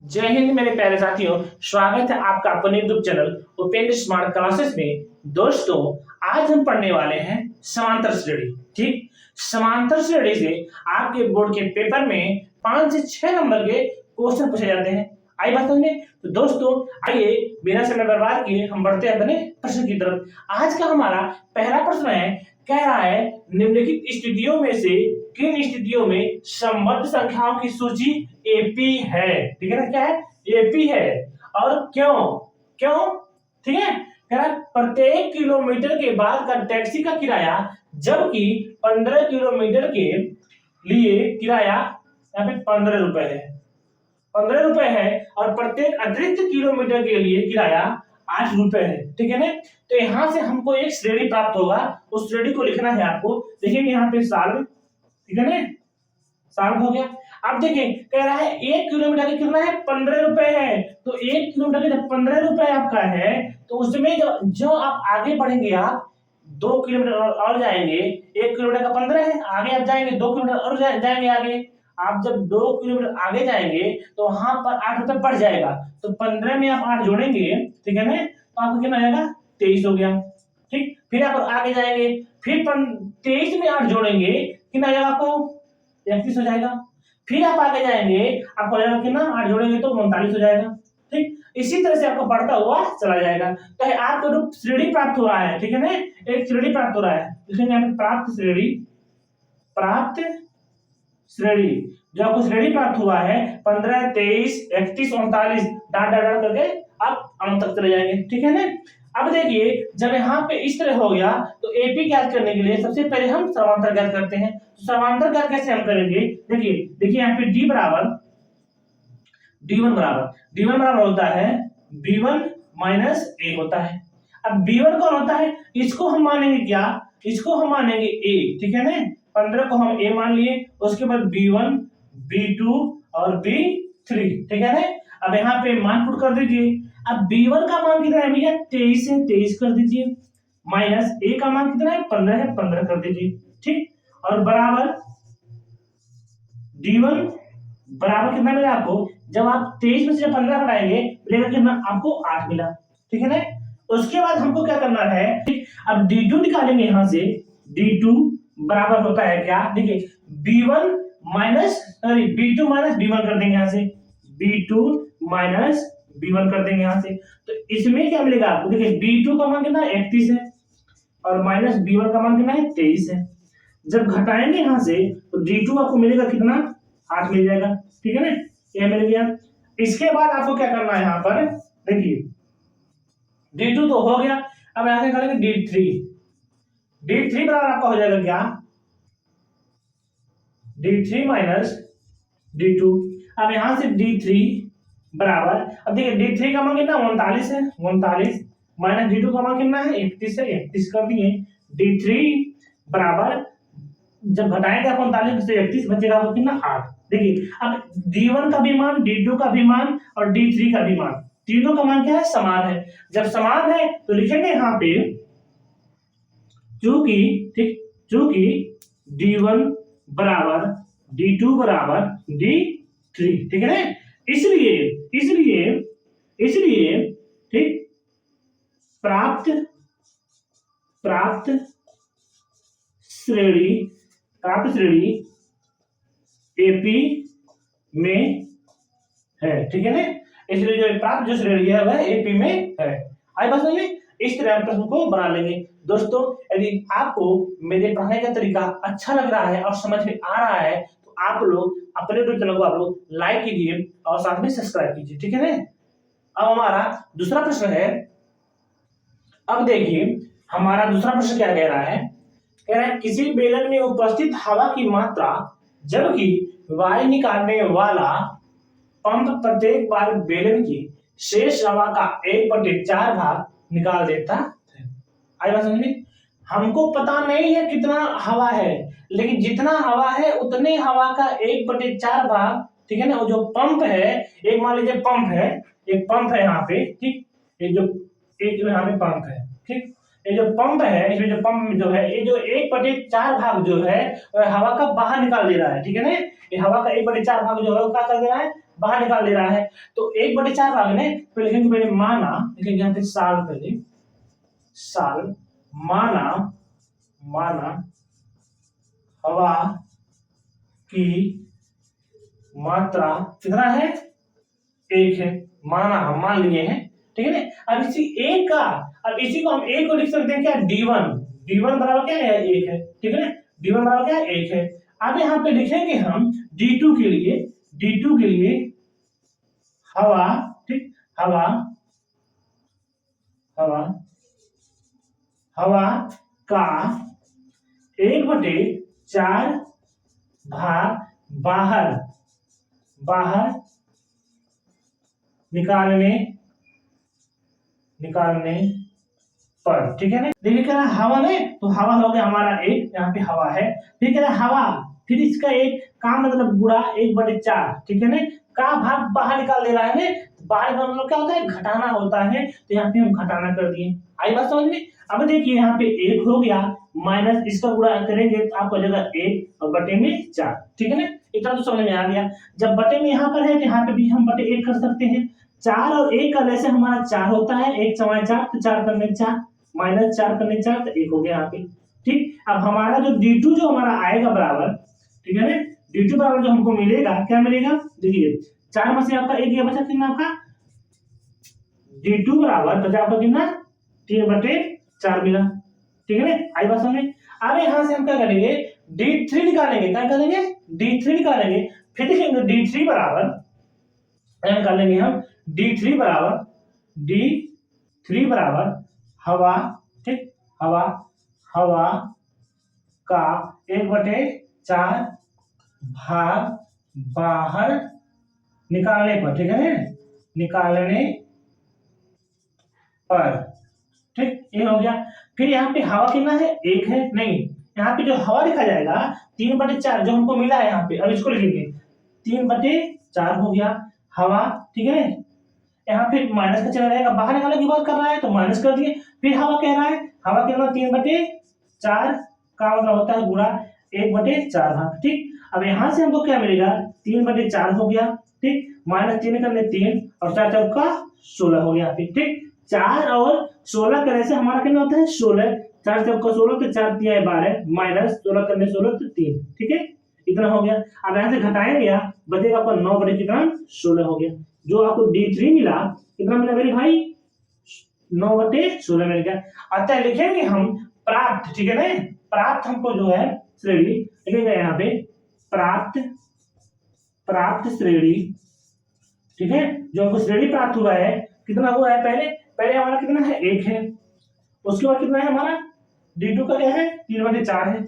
जय हिंद मेरे प्यारे साथियों। स्वागत है आपका अपने YouTube channel Upendra smart classes में। दोस्तों, आज हम पढ़ने वाले हैं समांतर श्रेणी। ठीक, समांतर श्रेणी से आपके बोर्ड के पेपर में 5 से 6 नंबर के क्वेश्चन पूछे जाते हैं। आई बात समझ में? तो दोस्तों, आइए बिना समय बर्बाद किए हम बढ़ते हैं अपने प्रश्न की तरफ। आज का हमारा पहला प्रश्न है, कह रहा है निम्नलिखित स्थितियों में से किन स्थितियों में संबद्ध संख्याओं की सूची एपी है। ठीक है ना, क्या है? एपी है। और क्यों? क्यों? ठीक है, कह रहा है प्रत्येक किलोमीटर के बाद का टैक्सी का किराया, जबकि 15 किलोमीटर के लिए किराया यहाँ पे 15 रुपए है। 15 रुपए है और प्रत्येक अतिरिक्त किलोमीटर के लिए किराया 8 रुपए है। ठीक है ना? तो यहां से हमको एक श्रेणी प्राप्त होगा, उस श्रेणी को लिखना है आपको। देखिए यहाँ पे साल, ठीक है ना, साल हो गया। अब देखिए, कह रहा है 1 किलोमीटर का कितना है? 15 रुपए है। तो 1 किलोमीटर का जब 15 रुपए आपका है, तो उसमें जो आप आगे बढ़ेंगे, आप 2 किलोमीटर और जाएंगे। 1 किलोमीटर का 15 है, आगे आप जाएंगे 2 किलोमीटर और जाएंगे आगे। आप जब 2 किलोमीटर आगे जाएंगे तो वहां पर 8 रुपए बढ़ जाएगा। तो 15 में आप 8 जोड़ेंगे, ठीक है ना, तो आपको कितना आएगा? 23 हो गया। ठीक, फिर आप आगे जाएंगे, फिर 23 में 8 जोड़ेंगे, कितना आएगा आपको? 31 हो जाएगा। फिर आप आगे जाएंगे, आपको हो जाएगा कितना? 8 जोड़ेंगे तो 39 हो जाएगा। ठीक, इसी तरह से आपको बढ़ता हुआ चला जाएगा। तो आपको जो श्रेणी प्राप्त हो रहा है, ठीक है ना, एक श्रेणी प्राप्त हो रहा है, इसलिए यहाँ पे प्राप्त श्रेणी, प्राप्त श्रेणी, जो आपको श्रेणी प्राप्त हुआ है 15, 23, 31, 39, डाट डाट डाट करके आप अंत तक चले जाएंगे। ठीक है ना? अब देखिए, जब यहाँ पे इस तरह हो गया तो एपी ज्ञात करने के लिए सबसे पहले हम समांतर ज्ञात करते हैं। तो समांतर ज्ञात कैसे हम करेंगे? देखिए यहाँ पे डी बराबर D1 बराबर होता है B1 माइनस ए होता है। अब B1 कौन होता है? इसको हम मानेंगे क्या? इसको हम मानेंगे ए। ठीक है ना, 15 को हम ए मान लिए, उसके बाद B1, B2 और B3। ठीक है ना? अब यहाँ पे मान पुट कर दीजिए। अब B1 का मान कितना है भैया? 23 है, 23 कर दीजिए, माइनस ए का मान कितना है? 15 है, 15 कर दीजिए। ठीक, और बराबर D1 बराबर कितना मिला आपको? जब आप 23 में से जब 15 हटाएंगे, मिलेगा कितना? आपको 8 मिला। ठीक है ना? उसके बाद हमको क्या करना है? अब D2 निकालेंगे यहां से। D2 बराबर होता है क्या? देखिए, B1 minus sorry B2 minus B1 कर देंगे यहां से। B2 माइनस B1 कर देंगे यहां से। तो इसमें क्या मिलेगा आपको? देखिए, B2 का मान कितना? 31 है और माइनस B1 का मान कितना है? 23 है। जब घटाएंगे यहां से तो D2 आपको मिलेगा कितना? 8 मिल जाएगा। ठीक है ना, ये मिल गया। इसके बाद आपको क्या करना है? यहाँ पर देखिए, D2 तो हो गया। अब यहां से निकालेंगे D3। D3 बराबर आपका हो जाएगा क्या? D3 minus D2। अब यहां से D3 बराबर, अब देखिए D3 का मान कितना? 39 है, 39 माइनस D2 का मान कितना है? 31 है, 31 कर दिए। D3 बराबर, जब घटाएंगे आप 39 से 31 बचेगा आपको कितना? 8। देखिए, अब D1 का भी मान, D2 का भी मान और D3 का भी मान, तीनों का मान क्या है? समान है। जब समान है तो लिखेंगे यहाँ पे चूंकि, ठीक, चूंकि D1 बराबर D2 बराबर D3। ठीक है ना? इसलिए इसलिए इसलिए ठीक, प्राप्त प्राप्त श्रेणी, प्राप्त श्रेणी एपी में है। ठीक है ना? इसलिए जो प्राप्त जो श्रेणी है वह एपी में है। आई बात समझ में? इस तरह हम प्रश्न को बना लेंगे। दोस्तों, यदि आपको मेरे पढ़ाने का तरीका अच्छा लग रहा है और समझ में आ रहा है तो आप लोग अपने चैनल को आप लोग लाइक कीजिए और साथ में सब्सक्राइब कीजिए। ठीक है ना? अब हमारा दूसरा प्रश्न है। अब देखिए, हमारा दूसरा प्रश्न क्या कह रहा है? कह रहा है किसी बेलन में उपस्थित हवा की मात्रा, जबकि वायु निकालने वाला पंप प्रत्येक बार बेलन की शेष हवा का 1/4 भाग निकाल देता है। आई बात समझ में? हमको पता नहीं है कितना हवा है, लेकिन जितना हवा है उतने हवा का 1/4 भाग, ठीक है ना, वो जो पंप है, एक मान लीजिए पंप है, एक पंप है यहाँ पे, ठीक, ये जो एक यहाँ पे पंप है, ठीक, ये जो पंप है, इसमें जो पंप जो है, ये जो 1/4 भाग जो है हवा का बाहर निकाल दे रहा है। ठीक है ना? ये हवा का 1/4 भाग जो है वो क्या कर दे रहा है? बाहर निकाल दे रहा है। तो 1/4 भागने तो लिखेंगे पहले माना, लिखेंगे यहाँ पे साल, पहले साल, माना, माना हवा की मात्रा कितना है, 1 है, माना हम मान लिए हैं, ठीक है ना। अब इसी एक का, अब इसी को हम एक को लिख सकते हैं क्या, D1, D1 बराबर क्या है, 1 है, ठीक है ना, D1 बराबर क्या है, 1 है। अब यहाँ पे लिखेंगे हम D2 के लिए, D2 के लिए हवा, ठीक, हवा, हवा, हवा का 1/4 भाग बाहर, बाहर निकालने, निकालने पर, ठीक है ना। देखिए क्या हवा में, तो हवा हो गया हमारा 1, यहाँ पे हवा है, ठीक है ना, हवा, फिर इसका एक का मतलब गुणा 1/4, ठीक है ना, का भाग बाहर निकाल दे रहा है ना, बाहर का मतलब क्या होता है, घटाना होता है, तो यहाँ पे हम घटाना कर दिए। आई बात समझ में। अब देखिए यहाँ पे 1 हो गया, माइनस इसका गुणा करेंगे तो आपको जगह 1 और बटे में 4, ठीक है ना, इतना तो समझ में आ गया। जब बटे में यहाँ पर है तो यहाँ पे भी हम बटे 1 कर सकते हैं, 4 और 1 करने से हमारा 4 होता है, 1 × 4 तो 4 करने 4, माइनस 4 करने 4 तो 1 हो गया यहाँ पे, ठीक। अब हमारा जो D2 जो हमारा आएगा बराबर, ठीक है ना, D2 बराबर जो हमको मिलेगा, क्या मिलेगा, देखिए 4 में से आपका 1 ये बचा, कितना आपका D2 बराबर बचा आपका कितना, 3/4 मिला, ठीक है ना। आई बात समझ में। अब यहाँ से हम क्या करेंगे, D3 निकालेंगे, क्या करेंगे, D3 निकालेंगे, फिर देखेंगे D3 बराबर निकालेंगे हम, D3 बराबर, D3 बराबर हवा, ठीक, हवा, हवा का 1/4 भाग बाहर निकालने पर, ठीक है, निकालने पर, ठीक, ये हो गया। फिर यहाँ पे हवा कितना है, 1 है, नहीं, यहाँ पे जो हवा लिखा जाएगा 3/4 जो हमको मिला है यहाँ पे, अब इसको लिखेंगे 3/4 हो गया हवा, ठीक है। यहाँ पे माइनस का चला रहेगा, बाहर निकालने की बात कर रहा है तो माइनस कर दिए, फिर हवा कह रहा है, हवा कितना 3/4 का मतलब होता है गुणा 1/4 भाग, ठीक। अब यहाँ से हमको क्या मिलेगा, 3/4 हो गया, ठीक, माइनस 3 करने 3 और 4 चौका 16 हो गया, ठीक। 4 और 16 करने से हमारा कितना होता है, 16, 4 चौका 16 तो 4 3 12, माइनस 16 करने 16 तो 3, ठीक है, इतना हो गया। अब यहाँ से घटाएंगे, बचेगा आपका 9/16 हो गया, जो आपको D3 मिला, कितना मिला मेरे भाई, 9/16 मिल गया। अतः लिखेंगे हम प्राप्त, ठीक है ना, प्राप्त हमको जो है श्रेणी लिखेंगे यहाँ पे, प्राप्त, प्राप्त श्रेणी, ठीक है, जो हमको श्रेणी प्राप्त हुआ है, कितना हुआ है, पहले पहले हमारा कितना है, 1 है, उसके बाद कितना है हमारा D2 का क्या है, 3/4 है,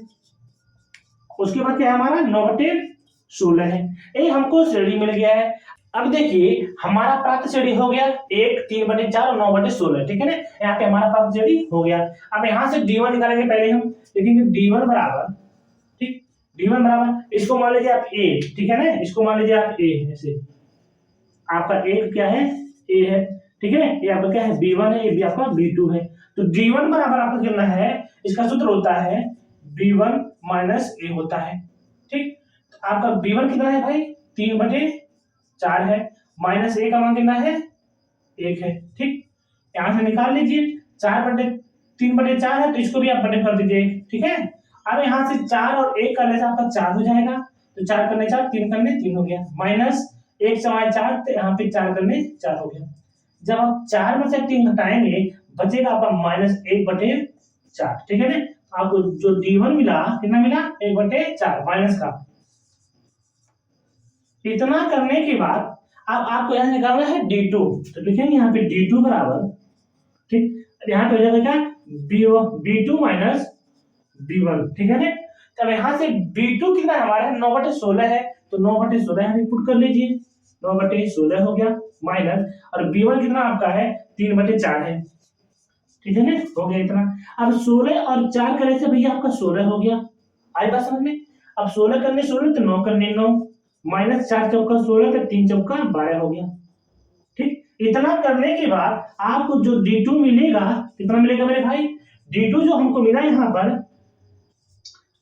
उसके बाद क्या है हमारा 9/16 है, ये हमको श्रेणी मिल गया है। अब देखिए हमारा प्राप्त श्रेणी हो गया 1, 3/4 और 9/16, ठीक है ना, यहाँ पे हमारा प्राप्त श्रेणी हो गया। अब यहाँ से D1 निकालेंगे, पहले हम लिखेंगे D1 बराबर, ठीक, D1 बराबर, इसको मान लीजिए आप A, ठीक है ना, इसको मान लीजिए आप A, ऐसे आपका एक क्या है, A है, ठीक है, ये आपका क्या है, B1 है, ये भी आपका B2 है, तो D1 बराबर आपका कितना है, इसका सूत्र होता है B1 माइनस A होता है, ठीक। तो आपका B1 कितना है भाई, 3/4 है, माइनस A का मान कितना है, 1 है, ठीक। यहाँ से निकाल लीजिए, 3/4 है, तो इसको भी आप बटे कर दीजिए, ठीक है। अब यहाँ से 4 और 1 करने से आपका 4 हो जाएगा, तो 4 करने 4, 3 करने 3 हो गया, माइनस 1 × 4 तो यहाँ पे 4 करने 4 हो गया। जब आप 4 में से 3 घटाएंगे, बचेगा आपका -1/4, ठीक है ना। आपको जो D1 मिला, कितना मिला, 1/4 माइनस का। इतना करने के बाद अब आपको यहाँ निकालना है D2, तो लिखेंगे यहाँ पे D2 बराबर, ठीक, यहाँ पे हो जाएगा क्या, B2 माइनस B1, ठीक है ना। तब यहाँ से B2 कितना हमारा 9/16 है, तो 9/16 यहाँ पे पुट कर लीजिए, 9/16 हो गया, माइनस, और B1 कितना आपका है, 3/4 है, ठीक है ना, हो गया इतना। अब 16 और 4 करने से भैया आपका 16 हो गया, आई बात समझ में। अब 16 करने 16 तो 9 करने 9, माइनस 4 चौका 16 तो 3 चौका 12 हो गया, ठीक। इतना करने के बाद आपको जो D2 मिलेगा, कितना मिलेगा मेरे भाई, D2 जो हमको मिला यहाँ पर,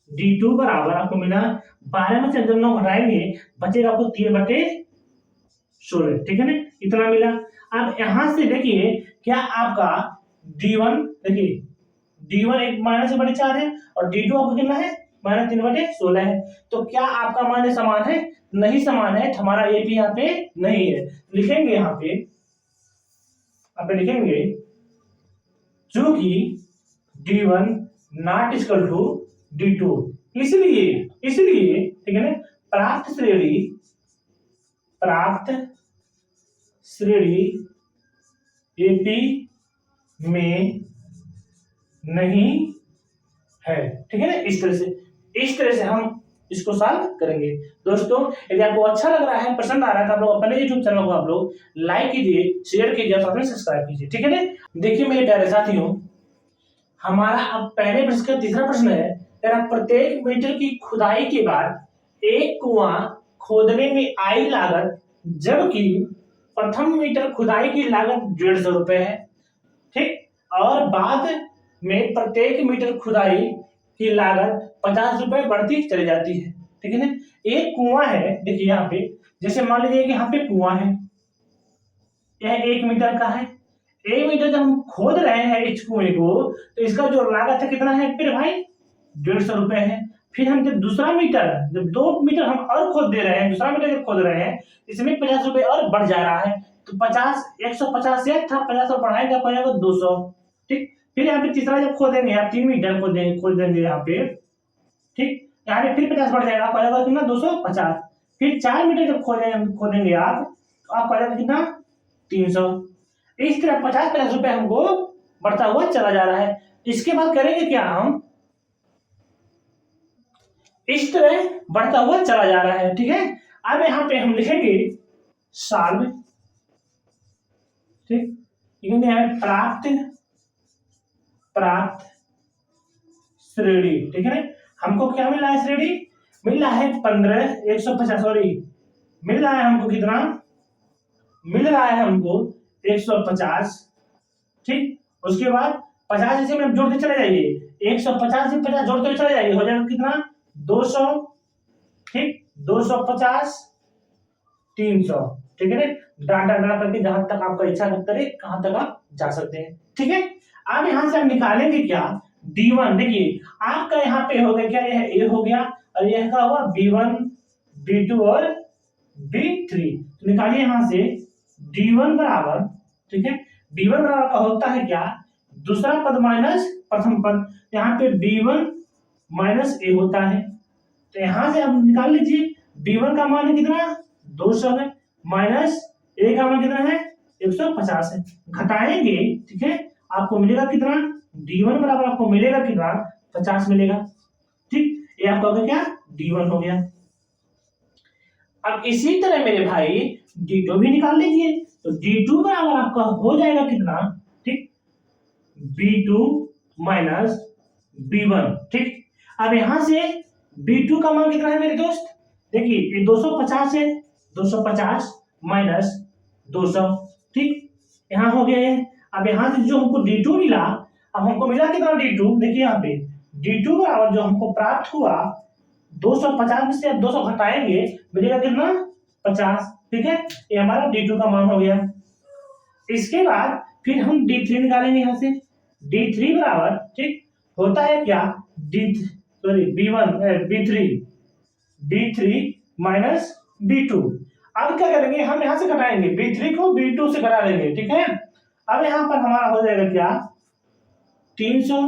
D2 बराबर आपको मिला 12 में से जब 9 घटाएंगे, बचेगा आपको 3/4, 16, ठीक है ना, इतना मिला। अब यहां से देखिए क्या आपका D1, देखिए D1 1 -4 है और D2 आपको कितना है -3/16 है। तो क्या आपका मान समान है? नहीं समान है, तो हमारा AP यहाँ पे नहीं है। लिखेंगे यहाँ पे लिखेंगे चूंकि D1 not equal to D2, इसलिए ठीक है ना, प्राप्त श्रेणी AP में नहीं है, ठीक है ना। इस तरह से हम इसको सॉल्व करेंगे। दोस्तों यदि आपको अच्छा लग रहा है, पसंद आ रहा है, तो आप लोग अपने YouTube चैनल को आप लोग लाइक कीजिए, शेयर कीजिए और साथ में सब्सक्राइब कीजिए, ठीक है ना। देखिए मेरे प्यारे साथियों, हमारा अब पहले प्रश्न का तीसरा प्रश्न है, प्रत्येक मीटर की खुदाई के बाद एक कुआं खोदने में आई लागत, जबकि प्रथम मीटर खुदाई की लागत 150 रुपए है, ठीक, और बाद में प्रत्येक मीटर खुदाई की लागत 50 रुपए बढ़ती चली जाती है, ठीक है ना। एक कुआं है, देखिए यहाँ पे, जैसे मान लीजिए कि यहाँ पे कुआं है, यह 1 मीटर का है। 1 मीटर जब हम खोद रहे हैं इस कुएं को, तो इसका जो लागत है कितना है फिर भाई 150 रुपए है। फिर हम जब दूसरा मीटर, जब 2 मीटर हम और खोद दे रहे हैं, दूसरा मीटर जब खोद रहे हैं, इसमें 50 रुपए और बढ़ जा रहा है, तो 50 150 से था, 50 और बढ़ाएंगे हो जाएगा 200, ठीक। फिर यहाँ पे तीसरा जब खोदेंगे आप 3 मीटर खोद देंगे यहाँ पे, ठीक, यहाँ पे फिर 50 बढ़ जाएगा, आपको आएगा कितना 250। फिर 4 मीटर जब खोदेंगे आप, तो आपको आएगा कितना 300। इस तरह 50-50 रुपए हमको बढ़ता हुआ चला जा रहा है। इसके बाद करेंगे क्या, हम इस तरह बढ़ता हुआ चला जा रहा है, ठीक है। अब यहाँ पे हम लिखेंगे सॉल्व, ठीक, है प्राप्त श्रेणी, ठीक है ना। हमको क्या मिल रहा है, श्रेणी मिल रहा है 150, सॉरी, मिल रहा है हमको कितना, मिल रहा है हमको 150, ठीक। उसके बाद 50 इसे में आप जोड़ते चले जाइए, 150 से 50 जोड़ते चले जाइए, हो जाएगा कितना 200, ठीक, 250, 300, ठीक है ना। डाटा करके जहां तक आपका इच्छा करे कहां तक आप जा सकते हैं, ठीक है। अब यहां से हम निकालेंगे क्या, D1, देखिए आपका यहाँ पे हो गया क्या, यह A हो गया और यह का हुआ B1, B2 और B3। तो निकालिए यहां से D1 बराबर, ठीक है, D1 बराबर का होता है क्या, दूसरा पद माइनस प्रथम पद, यहाँ पे B1 माइनस A होता है। तो यहां से आप निकाल लीजिए, B1 का मान है कितना 200 है, माइनस A का मान कितना है 150 है, घटाएंगे, ठीक है, आपको मिलेगा कितना, D1 बराबर आपको मिलेगा कितना 50 मिलेगा, ठीक। ये आपका हो गया क्या, D1 हो गया। अब इसी तरह मेरे भाई D2 भी निकाल लीजिए, तो D2 बराबर आपका हो जाएगा कितना, ठीक, B2 माइनस B1, ठीक। अब यहां से B2 का मान कितना है मेरे दोस्त, देखिए ये 250 है, 250 माइनस 200, ठीक, यहां हो गया ये। अब यहां से जो हमको D2 मिला, अब हमको मिला कितना D2, देखिए यहाँ पे D2 बराबर जो हमको प्राप्त हुआ 250 में से 200 घटाएंगे, मिलेगा कितना 50, ठीक है, ये हमारा D2 का मान हो गया। इसके बाद फिर हम D3 निकालेंगे यहाँ से, D3 बराबर, ठीक, होता है क्या, B3 माइनस B2। अब क्या करेंगे, हम यहां से घटाएंगे, B3 को B2 से घटा देंगे, ठीक है। अब यहां पर हमारा हो जाएगा क्या, 300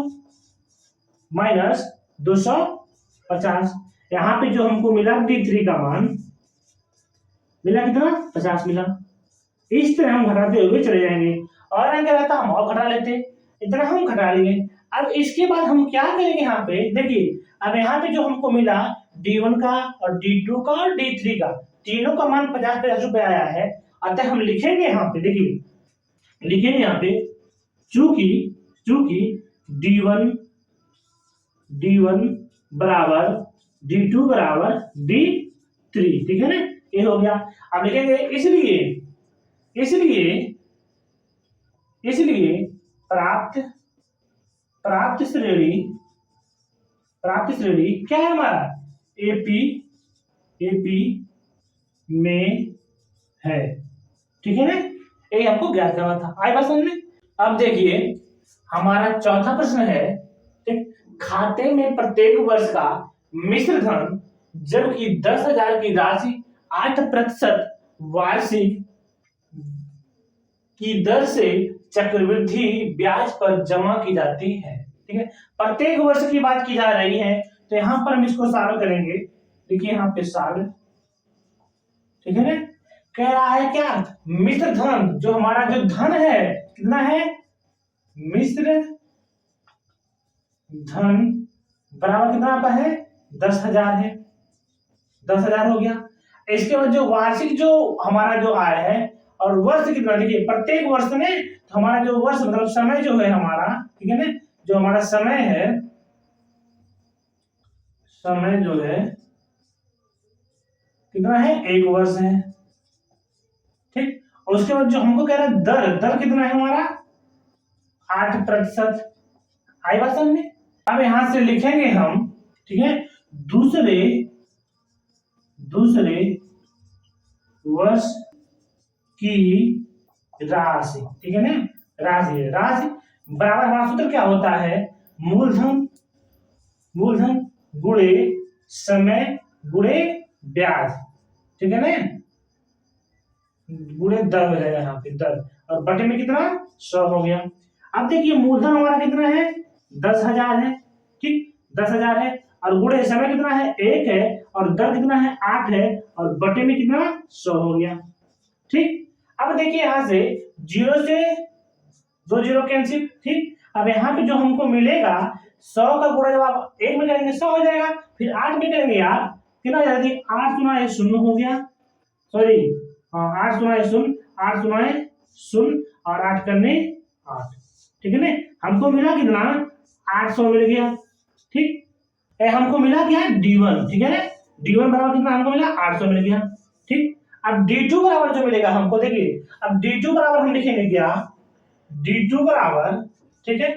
माइनस 250, यहां पे जो हमको मिला D3 का मान मिला कितना 50 मिला। इस तरह हम घटाते हुए चले जाएंगे, और क्या रहता हम और घटा लेते, इतना हम घटा लेंगे। अब इसके बाद हम क्या करेंगे, यहाँ पे देखिए, अब यहाँ पे जो हमको मिला D1 का और D2 का और D3 का, तीनों का मान 50-50 रुपए आया है। अतः हम लिखेंगे यहाँ पे, देखिए लिखेंगे यहाँ पे चूंकि D1 बराबर D2 बराबर D3, ठीक है ना, ये हो गया। अब लिखेंगे इसलिए प्राप्त श्रेणी क्या है हमारा, AP में है, ठीक है ना, ये हमको ज्ञात करना था। आई बात समझ में। अब देखिए हमारा चौथा प्रश्न है, ठीक, खाते में प्रत्येक वर्ष का मिश्र धन जबकि 10,000 की राशि 8% वार्षिक की दर से चक्रवृद्धि ब्याज पर जमा की जाती है। ठीक है, प्रत्येक वर्ष की बात की जा रही है, तो यहां पर हम इसको सॉल्व करेंगे। देखिए यहां पे सॉल्व, ठीक है ना, कह रहा है क्या, मिश्र धन, जो हमारा जो धन है कितना है, मिश्र धन बराबर कितना आपका है, 10,000 है, 10,000 हो गया। इसके बाद जो वार्षिक जो हमारा जो आय है, और वर्ष कितना, देखिए प्रत्येक वर्ष में तो हमारा जो वर्ष मतलब समय जो है हमारा, ठीक है ना, जो हमारा समय है, समय जो है कितना है, 1 वर्ष है। ठीक, और उसके बाद जो हमको कह रहा है दर, दर कितना है हमारा, 8%। आई बात समझ में। अब यहां से लिखेंगे हम, ठीक है, दूसरे वर्ष की राशि, ठीक है ना, राशि बराबर हमारा सूत्र क्या होता है, मूलधन गुणे समय गुणे ब्याज, ठीक है ना, गुणे दर हो जाएगा यहाँ पे, दर, और बटे में कितना, 100 हो गया। अब देखिए मूलधन हमारा कितना है, 10,000 है, ठीक, 10,000 है, और गुणे समय कितना है, 1 है, और दर कितना है, 8 है, और बटे में कितना, 100 हो गया। ठीक, अब देखिए यहां से 0 से 2 0 कैंसिल। ठीक, अब यहाँ पे जो हमको मिलेगा 100 का गुणा जब आप 1 में करेंगे 100 हो जाएगा, फिर 8 में करेंगे आप कितना हो जाएगा, 8 गुना 1 0 हो गया, सॉरी 8 गुना 1 0, 8 गुना 0 और 8 करने 8, ठीक है ना, हमको मिला कितना, 800 मिल गया। ठीक, हमको मिला क्या, D1, ठीक है ना, D1 बराबर कितना हमको मिला, 800 मिल गया। ठीक, अब D2 बराबर जो मिलेगा हमको, देखिए अब D2 बराबर हम लिखेंगे क्या, D2 बराबर, ठीक है,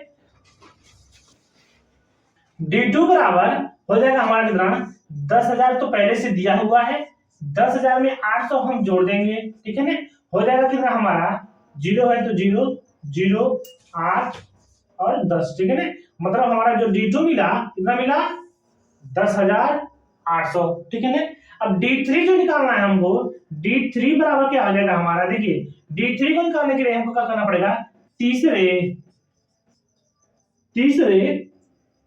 D2 बराबर हो जाएगा हमारा कितना, 10,000 तो पहले से दिया हुआ है, 10,000 में 800 हम जोड़ देंगे, ठीक है ना, हो जाएगा कितना हमारा, 0 है तो 0 0 8 और 10, ठीक है ना, मतलब हमारा जो D2 मिला कितना मिला, 10,800, ठीक है ना। अब D3 जो निकालना है हमको, D3 बराबर क्या आ जाएगा हमारा, देखिए D3 को निकालने के लिए हमको क्या करना पड़ेगा, तीसरे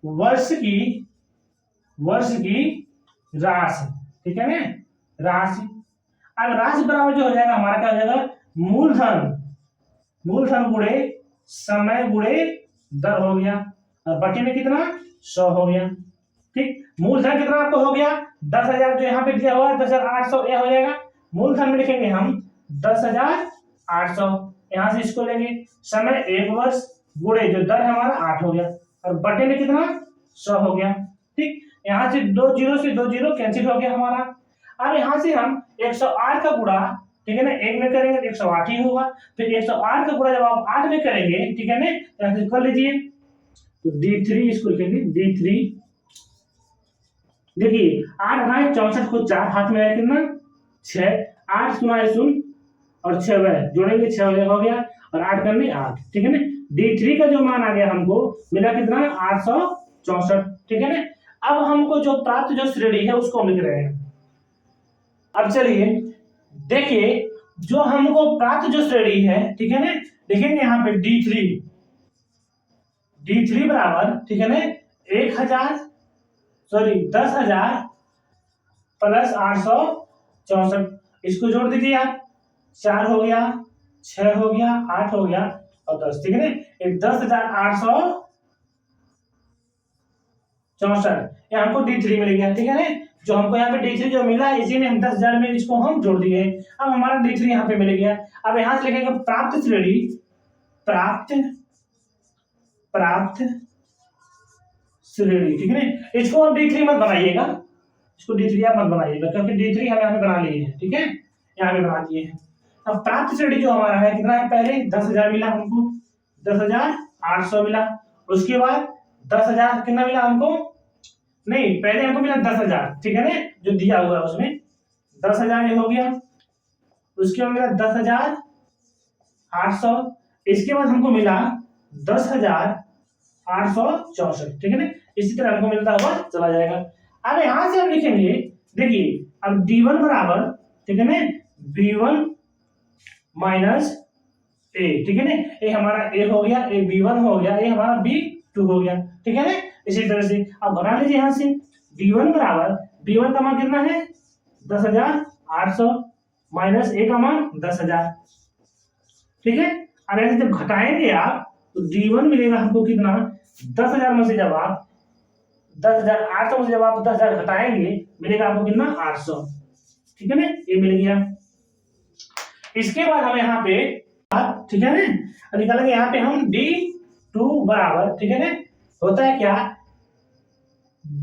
वर्ष की राशि, ठीक है ना, राशि। अब राशि बराबर जो हो जाएगा हमारा क्या हो जाएगा, मूलधन गुणे समय गुणे दर हो गया, और बटे में कितना, 100 हो गया। ठीक, मूलधन कितना आपको हो गया, 10,000 जो यहाँ पे दिया हुआ है 10,800 यह हो जाएगा, मूलधन में लिखेंगे हम 10,800, यहां से इसको लेंगे, समय 1 वर्ष गुणे जो दर है हमारा 8 हो गया, और बटे में कितना, 100 हो गया। ठीक, यहाँ से 2 0 से 2 0 कैंसिल हो गया हमारा। अब यहाँ से हम 108 का गुणा, ठीक है ना, 1 में करेंगे तो 108 ही होगा, फिर 108 का गुणा जब आप 8 में करेंगे, ठीक है ना, तो कर लीजिए, तो D3 इसको लिखेंगे, D3, देखिए 8 9 64 को 4 हाथ में आया कितना, 6, 8 सुना 0 और 6 वह जोड़ेंगे 6 हो गया, और 8 करने 8, ठीक है ना, D3 का जो मान आ गया हमको मिला कितना, 864, ठीक है ना। अब हमको जो प्राप्त जो श्रेणी है उसको हम लिख रहे हैं। अब चलिए देखिए जो हमको प्राप्त जो श्रेणी है, ठीक है ना, लिखेंगे यहाँ पे D3 बराबर, ठीक है ना, 10,000 प्लस 864, इसको जोड़ दीजिए आप, 4 हो गया, 6 हो गया, 8 हो गया और 10, ठीक है ना, 10,864 ये हमको D3 मिल गया, ठीक है ना, जो हमको यहाँ पे D3 जो मिला है इसी में हम 10,000 में इसको हम जोड़ दिए, अब हमारा D3 यहाँ पे मिल गया। अब यहाँ से लिखेंगे प्राप्त श्रेणी, प्राप्त श्रेणी, ठीक है ना, इसको आप D3 मत बनाइएगा, इसको D3 आप मत बनाइएगा, क्योंकि D3 हम यहाँ पे बना लिए हैं, ठीक है, यहाँ पे बना दिए हैं। अब प्राप्त श्रेणी जो हमारा है कितना है, पहले 10,000 मिला हमको, 10,800 मिला, उसके बाद 10,000 कितना मिला हमको, नहीं पहले हमको मिला 10,000, ठीक है ना, जो दिया हुआ है उसमें 10,000 ये हो गया, उसके बाद मिला 10,000 800, इसके बाद हमको मिला 10,864, ठीक है ना। इसी तरह हमको मिलता हुआ चला जाएगा। अब यहां से हम लिखेंगे, देखिए अब D1 बराबर, ठीक है ना, B1 माइनस ए, ठीक है ना। ये हमारा ए हो गया, ए B1 हो गया, ये हमारा B2 हो गया, ठीक है ना। इसी तरह से अब बना लीजिए यहां से D1 बराबर, B1 का मान कितना है 10,800 माइनस ए का मान 10,000, ठीक है। अब ऐसे जब घटाएंगे आप तो D1 मिलेगा हमको कितना 10,000 में से जब आप 10,800 में से जब आप 10,000 घटाएंगे मिलेगा आपको कितना 800, ठीक है ना, ये मिल गया। इसके बाद हम यहाँ पे, ठीक है ना, निकालेंगे यहाँ पे हम D2 बराबर, ठीक है ना, होता है क्या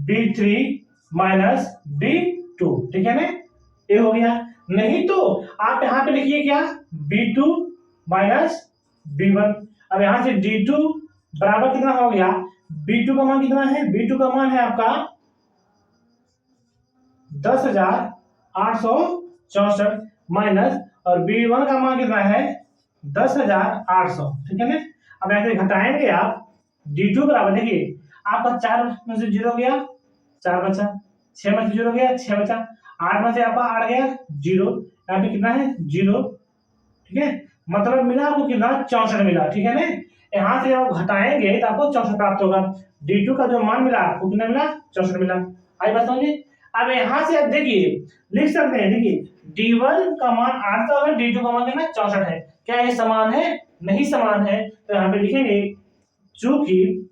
B3 माइनस B2, ठीक है ना, ये हो गया। नहीं तो आप यहाँ पे लिखिए क्या B2 माइनस B1। अब यहाँ से D2 बराबर कितना हो गया, B2 का मान कितना है, B2 का मान है आपका 10,864 माइनस, और B1 का मान कितना है 10,800, ठीक है ना। अब ऐसे घटाएंगे आप D2 बराबर, देखिए आपका 4 में से 0 गया 4 बचा, 6 में से 0 गया 6 बचा, 8 में से आपका 8 गया 0, यहाँ पे कितना है 0, ठीक है, मतलब मिला आपको कितना 64 मिला, ठीक है ना। यहाँ से आप घटाएंगे तो आपको 64 प्राप्त होगा। D2 का जो मान मिला आपको कितना मिला 64 मिला। आई बात समझिए। अब यहाँ से आप देखिए लिख सकते हैं, देखिए D1 का मान 800 है, D2 का मान कितना 64 है, क्या ये समान है, नहीं समान है। तो यहाँ पे लिखेंगे चूंकि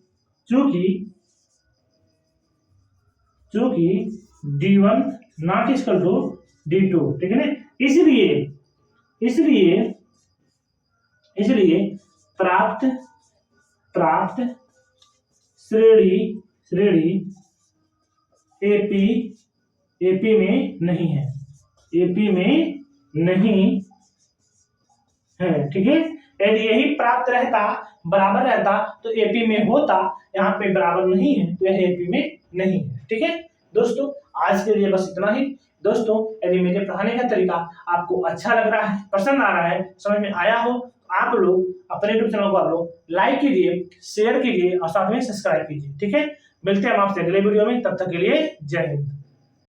D1 not equal to D2, ठीक है ना, इसलिए प्राप्त श्रेणी एपी में नहीं है, ठीक है। यदि यही प्राप्त रहता बराबर रहता तो एपी में होता, यहाँ पे बराबर नहीं है तो यह एपी में नहीं है, ठीक है। दोस्तों आज के लिए बस इतना ही। दोस्तों यदि मेरे पढ़ाने का तरीका आपको अच्छा लग रहा है, पसंद आ रहा है, समझ में आया हो, आप लोग अपने यूट्यूब चैनल को आप लोग लाइक कीजिए, शेयर कीजिए और साथ में सब्सक्राइब कीजिए, ठीक है। मिलते हैं हम आपसे अगले वीडियो में, तब तक के लिए जय हिंद।